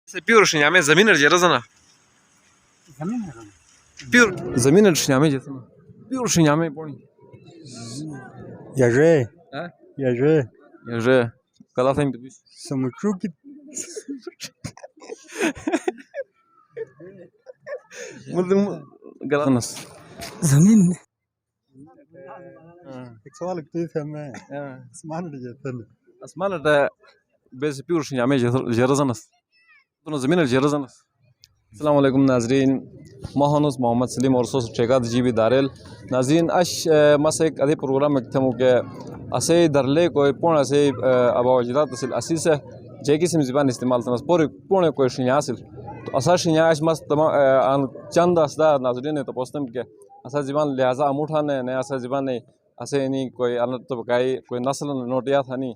Pior śniamy, zamienić rozana. Pior, zamienić śniamy, gdzie to? Pior śniamy, boli. Яже, A? яже, Że, kalasem to byś. самочуки, Mudum, galas. जमीन сексуал кто саме, сман дiyeten. Asmala da bez pior śniamy, gdzie rozanas. To zamienić gdzie rozanas. अस्सलाम वालेकुम नाजरीन मोहनुस मोहम्मद सलीम और सोस चेका GB Darrel नाजरीन अश मसे अदे programme में थमो के असे दरले कोई पुणे से अबावजदा तसिल असीसे जेकी सिम ज़बान इस्तेमाल तनस पूरे पुणे कोई शिया हासिल तो असा शिया अश मस तमाम चंद असदा नाजरीन ने तो पोस्टम के असा ज़बान लिहाजा अमुठा ने असा ज़बान ने असे नहीं कोई अनत तो बकाई कोई नस्ल नोटिया था नहीं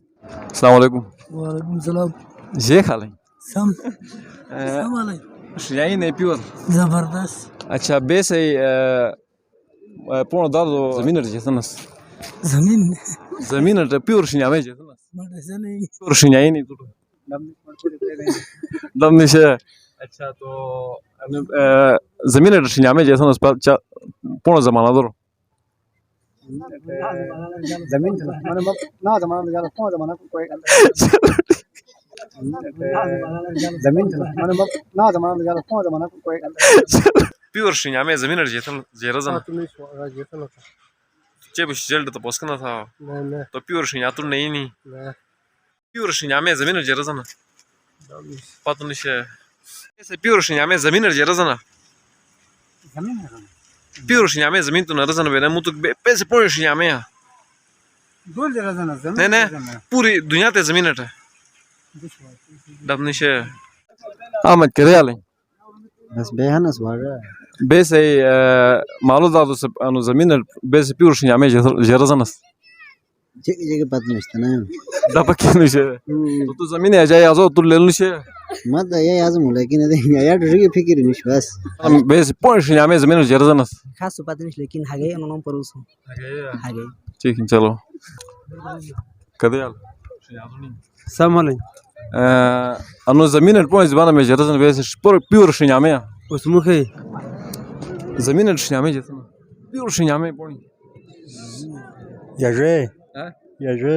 अस्सलाम वालेकुम वालेकुम सलाम जे खाले सम सम वाले शियाई ने प्योर जबरदस्त अच्छा बेस पुणे दर्द ज़मीन रजतनस जमीन ज़मीन ट प्योर शिया में जतनस मदरसा नहीं प्योर शिया ही नहीं तो दम निशे अच्छा तो ज़मीन ट शिया में जतनस पुणे ज़माना दरो जमीन माने ना जमाना में जाना कौन जमाना कोई जमीन माने ना जमाना में जाना कौन जमाना कोई प्योर शिया में ज़मीन रजतन जेरज़न जब जल्द तो पोस्कना था तो प्योर शिया तो नहीं प्योर शिया में ज़मीन जेरज़न पता नहीं है ऐसे प्योर शिया में ज़मीन जेरज़न प्योर शिया में ज़मीन तो नरज़न बेना मुतक पैसे पूरे शिया में दूर जरा जना जमीन नहीं पूरी दुनिया ते ज़मीन है दम निशे आमद करे आले बस बेहनस वाला बेस मालूम दादो से अनु ज़मीन बेस प्योर शिया में जेरज़नस जगह जगह बात नहीं है ना दबा के निशे तो ज़मीन है जाए आज़ो तो ले निशे मत ये आज़म लेकिन अरे यार रही फिक्र नहीं बस बेस पूरे शिया में ज़मीन जेरज़नस खास बात नहीं लेकिन हागे अनोन परुस हागे ठीक है चलो कदे आल सम वाले अनु ज़मीन पूरे ज़बान में जेरज़न बेस प्योर शिया में उस मुखे ज़मीन शिया में जेरज़न प्योर शिया में पूरी याजे हाँ याजे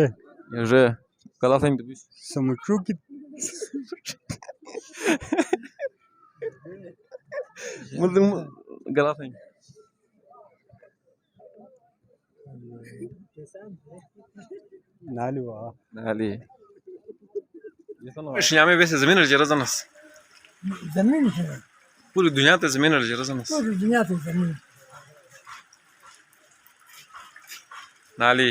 Że kalasem to byś. самочуки, Mudum galasem. नालुआ Ali. शिया में वैसे ज़मीन जेरज़नस जमीन है पूरी दुनिया ते ज़मीन जेरज़नस पूरी दुनिया पे जमीन नाली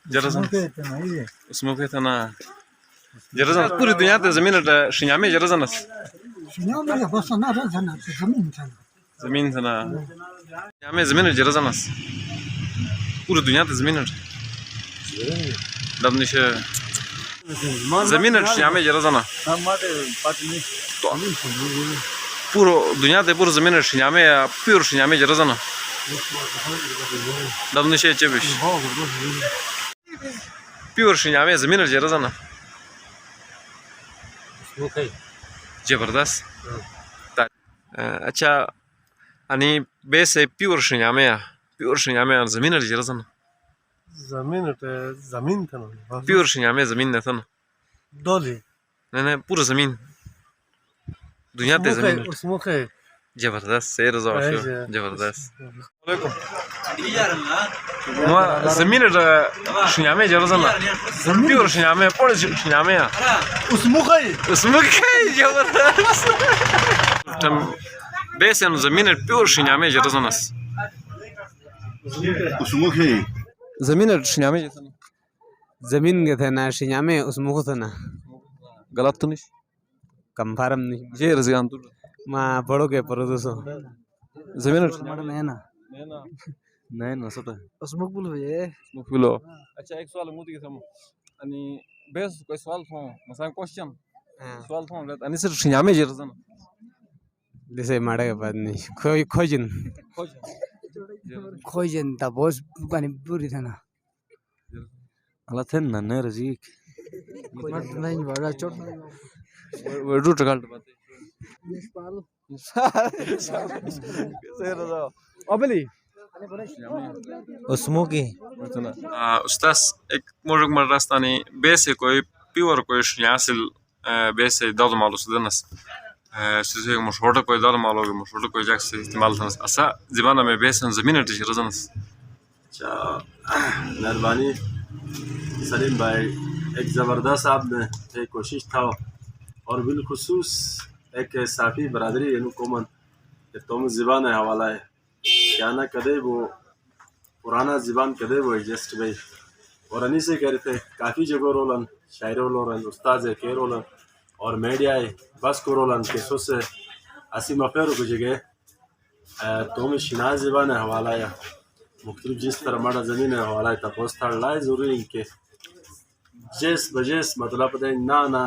जेरज़न तो नहीं है उसमें कहता ना जेरज़न पूरी दुनिया ते ज़मीन शिया में जेरज़नस शिया में बस ना जना जमीन था ज़मीन था ना शिया में ज़मीन जेरज़नस पूरी दुनिया ते ज़मीन दम निशे ज़मीन शिया में जेरज़ना हमारे बात नहीं पूरा दुनिया ते पूरा ज़मीन शिया में प्योर शिया में जेरज़ना दम निशे चेबिश प्योर शिया में ज़मीन जेरज़ना जबरदस्त अच्छा अनि बेस प्योर शिया में ज़मीन जेरज़ना जमीन था ना प्योर शिया में ज़मीन न था ना डोली नहीं पूरा ज़मीन दुनिया ते ज़मीन उस मुखे जबरदस्त सैर ज़ाशो जबरदस्त ما ज़मीन शिया में जेरज़ना प्योर शिया में पूरे शिया में उस मुखे जबरदस्त तम बेस ज़मीन प्योर शिया में जेरज़ना उस मुखे ज़मीन शिया में जेरज़ना जमीन के थे ना शिया में उस मुख थे ना गलत तो नहीं कम फारम नहीं जे रज़ियान तो माँ पढ़ो के पढ़ो दोस्तों ज़मीन नहीं ना नहीं ना सता उस मकबूल हुए मुफिलो अच्छा एक सवाल मुझे किसा अनि बेस कोई सवाल था मसां क्वेश्चन सवाल था अनि सर शिया में जेरज़ना जैसे मारे के बाद नहीं खोई खोजन खोई जनता बहुत पानी पूरी था ना अल्लाह थे ना रज़ीक नहीं बड़ा चोट वडू टकाल बात Abeli. उसमो की Ustaz ek morg marrastani bese koy pure koy yasil bese dal malus danas size mo shorta koy dal malo mo shorta koy jak se istemal danas asa zibana me besen zamina tish razanas अच्छा मेहरबानी सलीम भाई एक ज़बरदस्त आपने एक कोशिश था और बिलखुसूस एक साफ़ी बरदरी कोमन तुम ज़बान हवाला है क्या ना कदे वो पुराना ज़बान कदे वो एडजस्ट भाई और अनी से कह रहे थे काफ़ी जगह रोलन शायरों रोलन उस्ताद के रोलन और मीडिया है बस को रोलन के सो से असी मफेरों को जगह तुम शिना ज़बान हवाला है मुख्तलिफ जिस तरह हमारा ज़मीन है हवाला तपोस था लाए ज़रूरी इनके जिस बजेस मतलब पता ना ना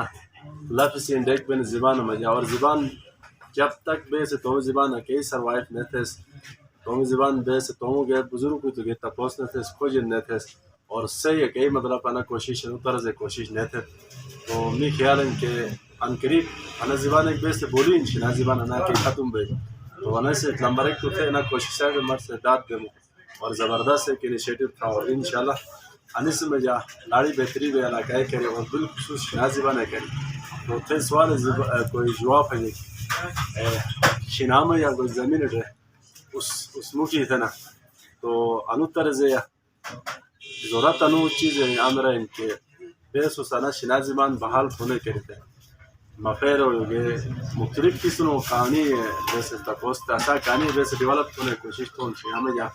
लफ्ज़ इंडेक बिन ज़बान मजा और ज़बान जब तक बे से तुम ज़बान के सर्वाइव न थे तुम ज़बान बे से तुम गए बुजुर्ग को तो गए तपोस न थे खोज न थे और सही है कई मतलब अपना कोशिश उतर से कोशिश न थे तो मैं ख्याल है कि अनकरीब अना ज़बान एक बे से बोली इंशिना ज़बान अना के ख़त्म बे तो अना से नंबर एक तो थे ना कोशिश है मर से दाद दे और ज़बरदस्त एक इनिशिएटिव था और इंशाल्लाह अनिस में जा लाड़ी बेहतरी भी इलाका करे और बिल्कुल शिनाज़िबा न करे तो थे सवाल कोई जवाब है शिना में या कोई ज़मीन है उस मुखी थे ना तो अनुतर से ज़रूरत अनु चीज़ है आमरा इनके बेस उसाना शिनाज़िबान बहाल होने करे थे मफेर हो गए मुख्तलिफ किस्मों कहानी जैसे तपोस्ता ऐसा कहानी जैसे डेवलप होने की कोशिश तो शिना में जा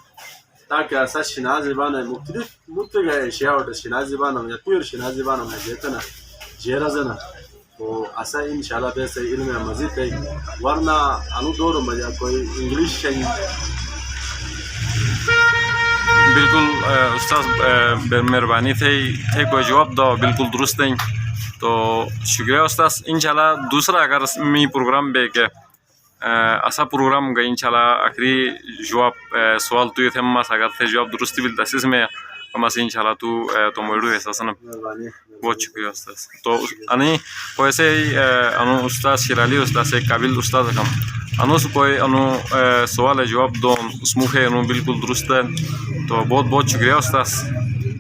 ताकि ऐसा शिना ज़बान है मुख्तलिफ मुत्तगा अशिया और शिना ज़बान हम या पूरी शिना ज़बान हम जेते ना जेराज़ना तो ऐसा इंशाल्लाह वैसे इल्म मज़ीद है वरना अनुदोर मजा कोई इंग्लिश बिल्कुल उस्ताद मेहरबानी थे कोई जवाब दो बिल्कुल दुरुस्त नहीं तो शुक्रिया उस्ताद इंशाल्लाह दूसरा अगर मी प्रोग्राम बे के ऐसा प्रोग्राम गई इंशाल्लाह आखिरी जवाब सवाल तू ये थे मस अगर थे जवाब दुरुस्ती बिल दसिस में हम ऐसे इंशाल्लाह तो मोड़ू ऐसा सना बहुत शुक्रिया उस्ताद तो अनी वैसे ही अनु उस्ताद शिराली उस्ताद से काबिल उस्ताद हम अनु से कोई अनु सवाल जवाब दो उस मुखे अनु बिल्कुल दुरुस्त है तो बहुत बहुत शुक्रिया उस्ताद